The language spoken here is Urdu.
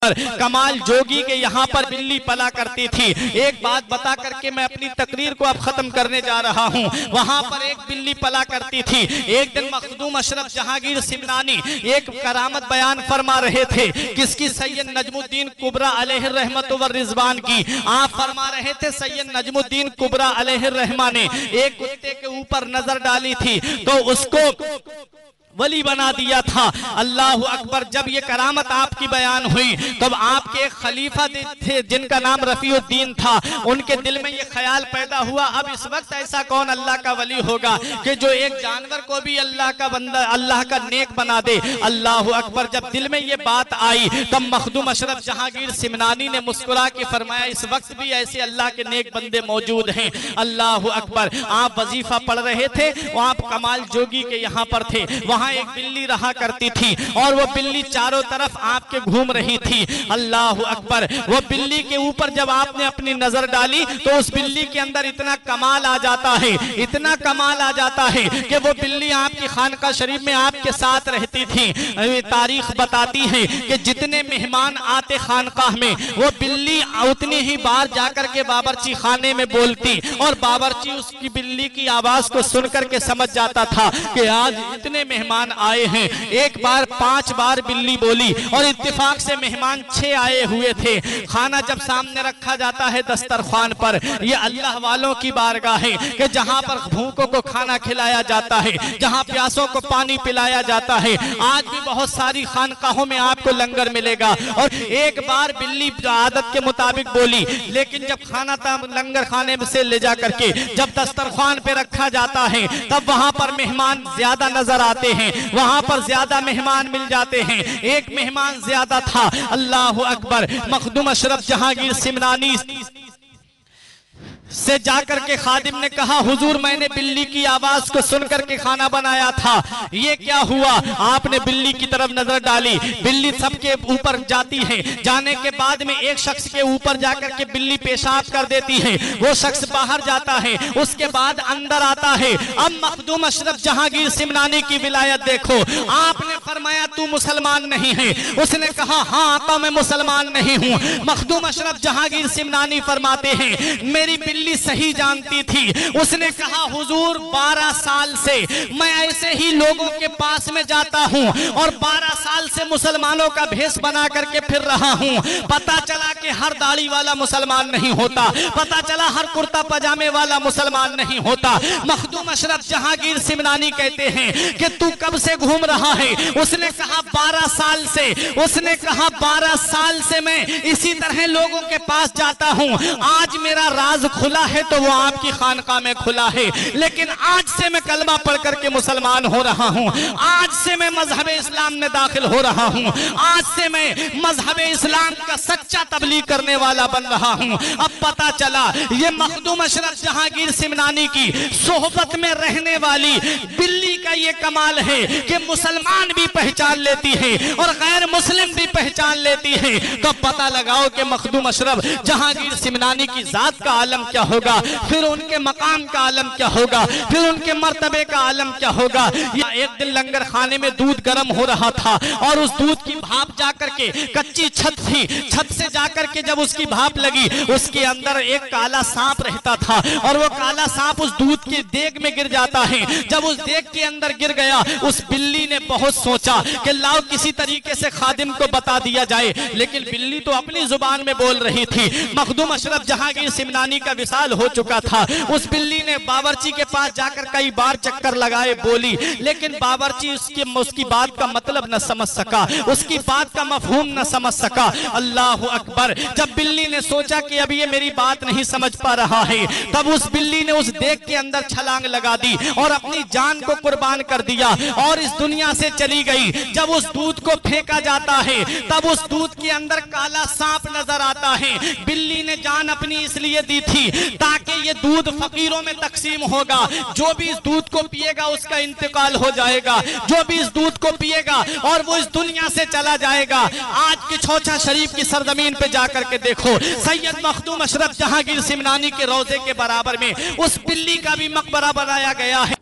اکبر کمال جوگی کے یہاں پر بلی پلا کرتی تھی۔ ایک بات بتا کر کے میں اپنی تقریر کو اب ختم کرنے جا رہا ہوں۔ وہاں پر ایک بلی پلا کرتی تھی۔ ایک دن مخدوم اشرف جہانگیر سمنانی ایک کرامت بیان فرما رہے تھے، کس کی؟ سید نجم الدین کبریٰ علیہ الرحمت والرضوان کی۔ آپ فرما رہے تھے سید نجم الدین کبریٰ علیہ الرحمہ نے ایک کتے کے اوپر نظر ڈالی تھی تو اس کو ولی بنا دیا تھا۔ اللہ اکبر۔ جب یہ کرامت آپ کی بیان ہوئی تب آپ کے ایک خلیفہ تھے جن کا نام رفیع الدین تھا، ان کے دل میں یہ خیال پیدا ہوا، اب اس وقت ایسا کون اللہ کا ولی ہوگا کہ جو ایک جانور کو بھی اللہ کا بندہ، اللہ کا نیک بنا دے۔ اللہ اکبر۔ جب دل میں یہ بات آئی تب مخدوم اشرف جہانگیر سمنانی نے مسکرا کے فرمایا اس وقت بھی ایسے اللہ کے نیک بندے موجود ہیں۔ اللہ اکبر۔ آپ وظیفہ پڑھ رہے تھے، وہاں کمال جوگی کے یہاں پر تھے، وہاں ایک بلی رہا کرتی تھی اور وہ بلی چاروں طرف آپ کے گھوم رہی تھی۔ اللہ اکبر۔ وہ بلی کے اوپر جب آپ نے اپنی نظر ڈالی تو اس بلی کے اندر اتنا کمال آ جاتا ہے، اتنا کمال آ جاتا ہے کہ وہ بلی آپ کی خانقاہ شریف میں آپ کے ساتھ رہتی تھی۔ تاریخ بتاتی ہے کہ جتنے مہمان آتے خانقاہ میں وہ بلی اتنی ہی بار جا کر کے باورچی خانے میں بولتی اور باورچی اس کی بلی کی آواز کو سن کر کے سمجھ جاتا تھا کہ آج اتنے مہمان آئے ہیں۔ ایک بار 5 بار بلی بولی اور اتفاق سے مہمان 6 آئے ہوئے تھے۔ کھانا جب سامنے رکھا جاتا ہے دسترخوان پر، یہ اللہ والوں کی بارگاہ ہے کہ جہاں پر بھوکوں کو کھانا کھلایا جاتا ہے، جہاں پیاسوں کو پانی پلایا جاتا ہے۔ آج بھی بہت ساری خانقاہوں میں آپ کو لنگر ملے گا اور ایک بار بلی عادت کے مطابق بولی، لیکن جب کھانا لنگر خانے میں سے لے جا کر کے جب دسترخوان پہ رکھا جاتا ہے تب وہاں پر مہمان زیادہ نظر آتے ہیں، وہاں پر زیادہ مہمان مل جاتے ہیں۔ ایک مہمان زیادہ تھا۔ اللہ اکبر۔ مخدوم اشرف جہانگیر سمنانی سے جا کر کے خادم نے کہا حضور میں نے بلی کی آواز کو سن کر کے کھانا بنایا تھا، یہ کیا ہوا؟ آپ نے بلی کی طرف نظر ڈالی، بلی سب کے اوپر جاتی ہے، جانے کے بعد میں ایک شخص کے اوپر جا کر کے بلی پیشاب کر دیتی ہے، وہ شخص باہر جاتا ہے، اس کے بعد اندر آتا ہے۔ اب مخدوم اشرف جہانگیر سمنانی کی ولایت دیکھو۔ آپ نے فرمایا تو مسلمان نہیں ہے؟ اس نے کہا ہاں آقا میں مسلمان نہیں ہوں۔ مخدوم اشرف جہانگیر سمنانی فرماتے ہیں میری بلی صحیح جانتی تھی۔ اس نے کہا حضور 12 سال سے میں ایسے ہی لوگوں کے پاس میں جاتا ہوں اور 12 سال سے مسلمانوں کا بھیس بنا کر کے پھر رہا ہوں۔ پتا چلا کہ ہر داڑھی والا مسلمان نہیں ہوتا، پتا چلا ہر کرتا پجامے والا مسلمان نہیں ہوتا۔ مخدوم اشرف جہانگیر سمنانی کہتے ہیں کہ تو کب سے گھوم رہا ہے؟ اس نے کہا 12 سال سے۔ اس نے کہا 12 سال سے میں اسی طرح لوگوں کے پاس جاتا ہوں، آج میرا راز کھلا ہے تو وہ آپ کی خانقاہ میں کھلا ہے، لیکن آج سے میں کلمہ پڑھ کر کے مسلمان ہو رہا ہوں، آج سے میں مذہب اسلام میں داخل ہو رہا ہوں، آج سے میں مذہب اسلام کا سچا تبلیغ کرنے والا بن رہا ہوں۔ اب پتا چلا یہ مخدوم اشرف جہانگیر سمنانی کی صحبت میں رہنے والی بلی کا یہ کمال ہے کہ مسلمان بھی پہچان لیتی ہے اور غیر مسلم بھی پہچان لیتی ہے۔ تو پتا لگاؤ کہ مخدوم اشرف جہانگیر سمنانی کی ذات کا عالم کیا ہوگا، پھر ان کے مقام کا عالم کیا ہوگا، پھر ان کے مرتبے کا عالم کیا ہوگا۔ ایک دن لنگر خانے میں دودھ گرم ہو رہا تھا اور اس دودھ کی بھاپ جا کر کے کچی چھت تھی، چھت سے جا کر کے جب اس کی بھاپ لگی اس کے اندر ایک کالا سانپ رہتا تھا اور وہ کالا سانپ اس دودھ کی دیگ میں گر جاتا ہے۔ جب اس دیگ کے اندر گر گیا اس بلی نے بہت سوچا کہ لاؤ کسی طریقے سے خادم کو بتا دیا جائے، لیکن بلی تو اپنی زبان میں بول رہی تھی۔ مخدوم اشرف جہانگیر سمنانی کا وصال ہو چکا تھا۔ اس بلی نے باورچی کے پاس جا کر کئی بار چکر لگائے، بولی، لیکن باورچی اس کی بات کا مطلب نہ سمجھ سکا، اس کی بات کا مفہوم نہ سمجھ سکا۔ اللہ اکبر۔ جب بلی نے سوچا کہ اب یہ میری بات نہیں سمجھ پا رہا ہے، تب اس بلی نے اس دیگ کے اندر چھلانگ لگا دی اور اپنی جان کو قربان کر دیا اور اس دنیا سے چلی گئی۔ جب اس دودھ کو پھینکا جاتا ہے تب اس دودھ کے اندر کالا سانپ نظر آتا ہے۔ بلی نے جان اپنی اس لیے دی تھی تاکہ یہ دودھ فقیروں میں تقسیم ہوگا، جو بھی اس دودھ کو پیے گا اس کا انتقال ہو جائے گا، جو بھی اس دودھ کو پیے گا اور وہ اس دنیا سے چلا جائے گا۔ آج کی چھوچا شریف کی سرزمین پہ جا کر کے دیکھو، سید مخدوم اشرف جہانگیر سمنانی کے روضے کے برابر میں اس بلی کا بھی مقبرہ بنایا گیا ہے۔